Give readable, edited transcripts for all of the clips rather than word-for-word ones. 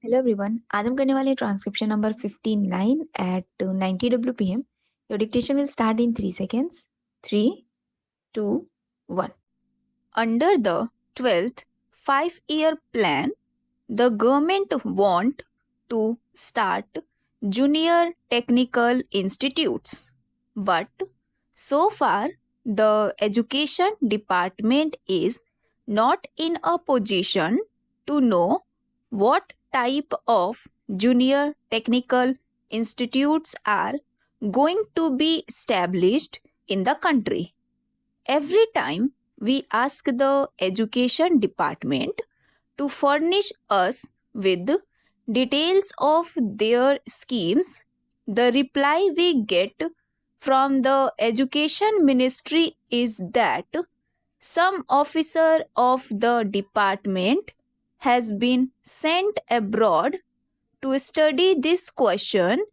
Hello everyone. आज हम करने वाले हैं transcription number 59 at 90 WPM. Your dictation will start in 3 seconds. 3, 2, 1. Under the 12th 5-year plan, the government want to start junior technical institutes. But so far, the education department is not in a position to know what type of junior technical institutes are going to be established in the country. Every time we ask the education department to furnish us with details of their schemes, the reply we get from the education ministry is that some officer of the department has been sent abroad to study this question,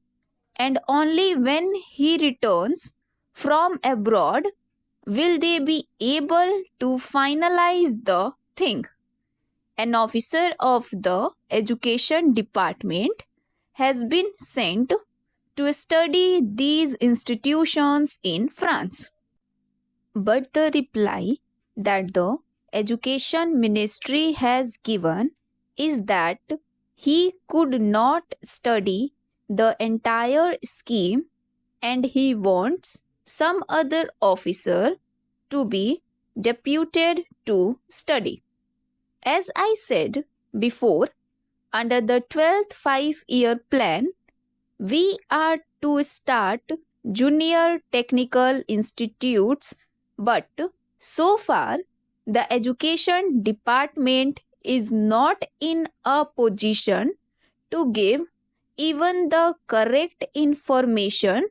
and only when he returns from abroad will they be able to finalize the thing. An officer of the education department has been sent to study these institutions in France. But the reply that the education ministry has given is that he could not study the entire scheme and he wants some other officer to be deputed to study. As I said before, under the 12th 5-year plan, we are to start junior technical institutes, but so far the education department is not in a position to give even the correct information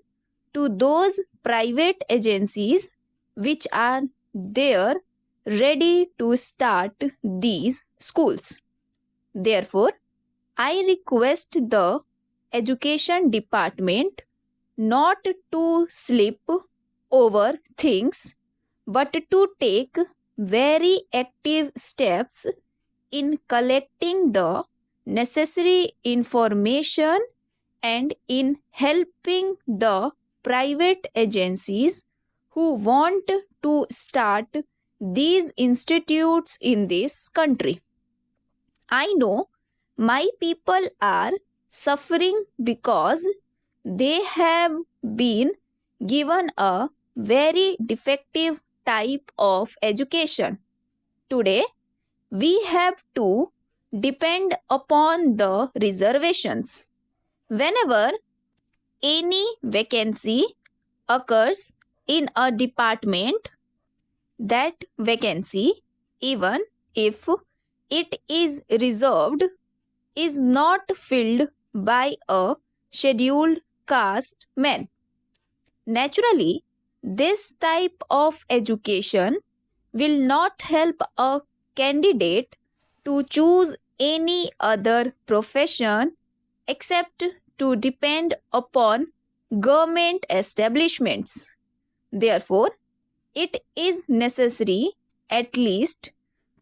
to those private agencies which are there ready to start these schools. Therefore, I request the education department not to slip over things but to take very active steps in collecting the necessary information and in helping the private agencies who want to start these institutes in this country. I know my people are suffering because they have been given a very defective type of education. Today, we have to depend upon the reservations. Whenever any vacancy occurs in a department, that vacancy, even if it is reserved, is not filled by a scheduled caste man. Naturally, this type of education will not help a candidate to choose any other profession except to depend upon government establishments. Therefore, it is necessary at least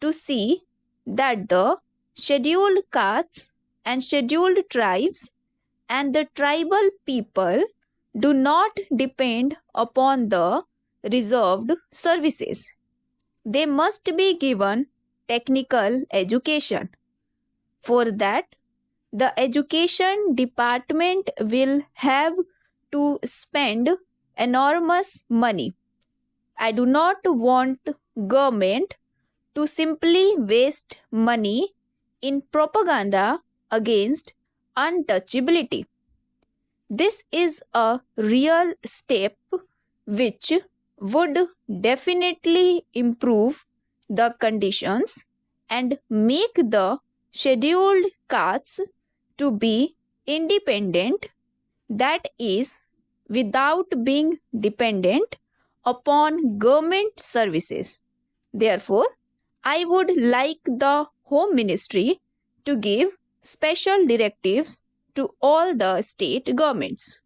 to see that the scheduled castes and scheduled tribes and the tribal people do not depend upon the reserved services. They must be given technical education. For that, the education department will have to spend enormous money. I do not want government to simply waste money in propaganda against untouchability. This is a real step which would definitely improve the conditions and make the scheduled castes to be independent, that is, without being dependent upon government services. Therefore, I would like the Home Ministry to give special directives to all the state governments.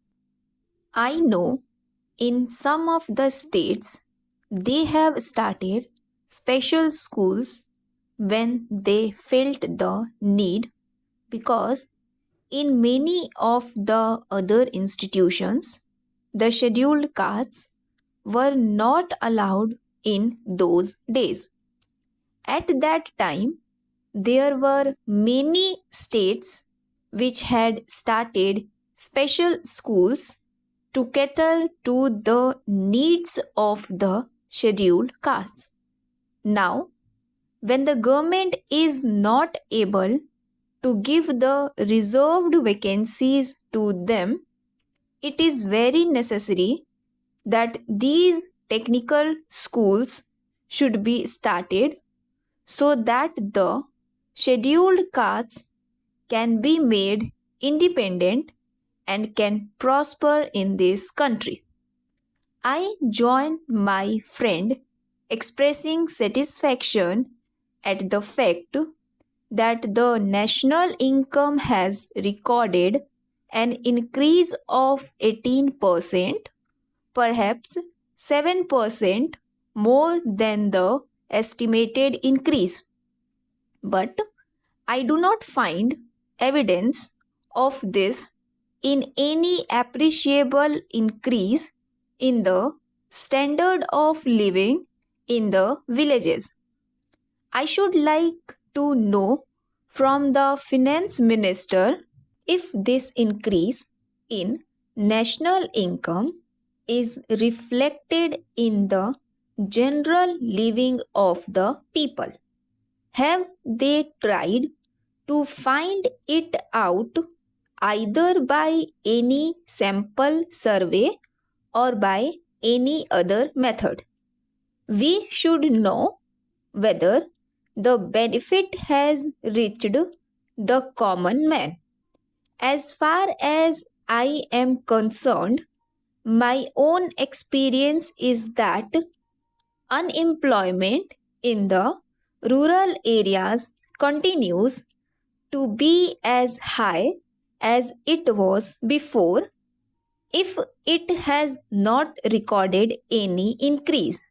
I know in some of the states they have started special schools when they felt the need because in many of the other institutions, the scheduled castes were not allowed in those days. At that time, there were many states which had started special schools to cater to the needs of the scheduled castes. Now, when the government is not able to give the reserved vacancies to them, it is very necessary that these technical schools should be started so that the scheduled castes can be made independent and can prosper in this country. I join my friend expressing satisfaction at the fact that the national income has recorded an increase of 18%, perhaps 7% more than the estimated increase. But I do not find evidence of this in any appreciable increase in the standard of living in the villages. I should like to know from the finance minister if this increase in national income is reflected in the general living of the people. Have they tried to find it out either by any sample survey or by any other method? We should know whether the benefit has reached the common man. As far as I am concerned, my own experience is that unemployment in the rural areas continues to be as high as it was before, if it has not recorded any increase.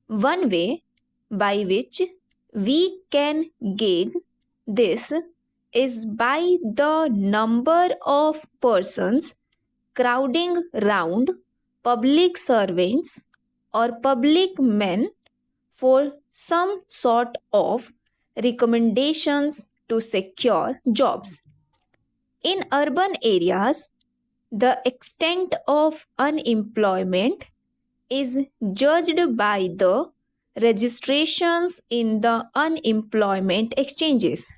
One way by which we can gauge this is by the number of persons crowding round public servants or public men for some sort of recommendations to secure jobs. In urban areas, the extent of unemployment is judged by the registrations in the unemployment exchanges.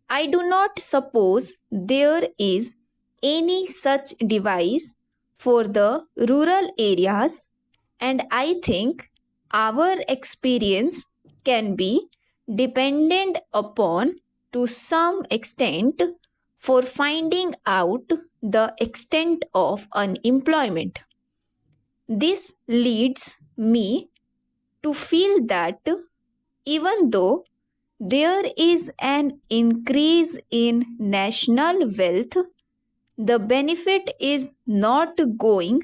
I do not suppose there is any such device for the rural areas, and I think our experience can be dependent upon to some extent for finding out the extent of unemployment. This leads me to feel that even though there is an increase in national wealth, the benefit is not going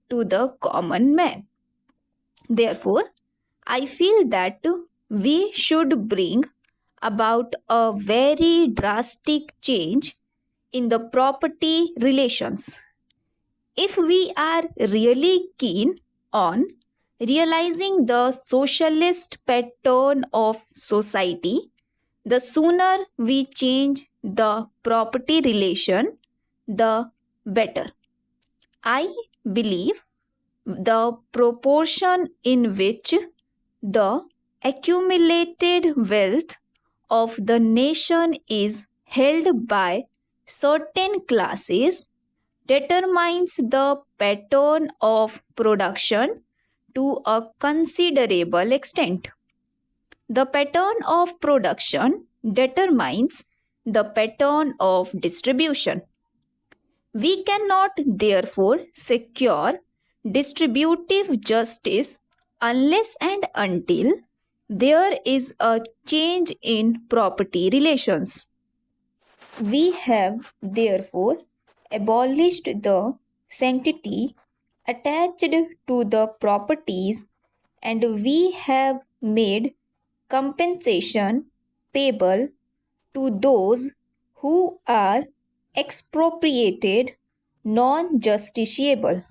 to the common man. Therefore, I feel that we should bring about a very drastic change in the property relations. If we are really keen on realizing the socialist pattern of society, the sooner we change the property relation, the better. I believe the proportion in which the accumulated wealth of the nation is held by certain classes determines the pattern of production to a considerable extent. The pattern of production determines the pattern of distribution. We cannot therefore secure distributive justice unless and until there is a change in property relations. We have therefore abolished the sanctity attached to the properties, and we have made compensation payable to those who are expropriated, non justiciable.